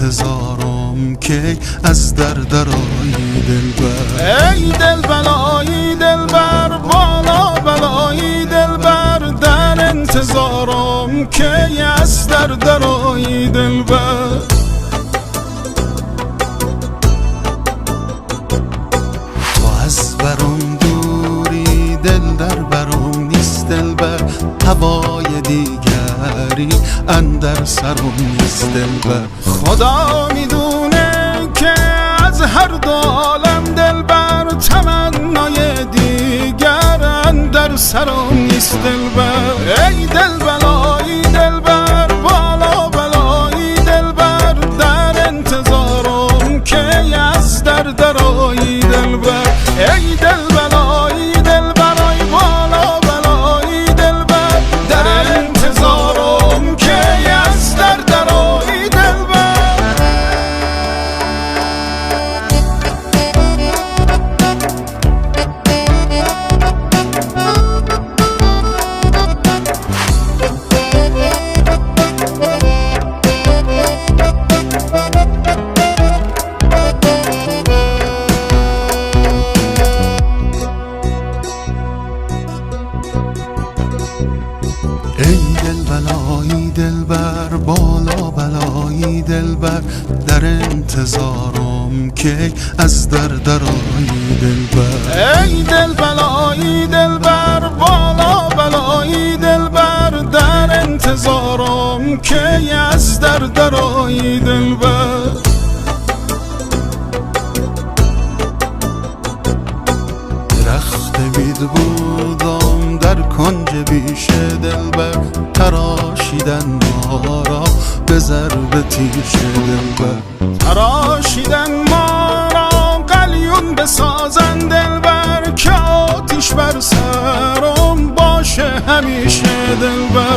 انتظارم که از در درایی دلبر. ای دل بلایی دلبر بالا بلایی دلبر در انتظارم که از در درایی دلبر. تو از برم دوری دل در برم نیست دلبر، هوای دیگری اندر سرم نیست دلبر. خدا میدونه که از هر دو عالم دلبر تمنای دیگر اندر سرم نیست دلبر. ای دل بلایی دلبر بالا بلایی دلبر در انتظارم که از در درایی دلبر. ای دل بلایی دلبر ای بالا بلایی دلبر در انتظارم که از در درایی دلبر. ای دل بلایی دلبر بالا بلایی دلبر در انتظارم که از در درایی دلبر. ای دل بلایی دلبر بالا بلایی دلبر در انتظارم که از در درایی دلبر. درخت بید بودم در کنج بیش دلبر، تراشیدن ما را به ضرب تیش دلبر. تراشیدن ما را قلیون بسازن دلبر که آتیش بر سرم باشه همیشه دلبر.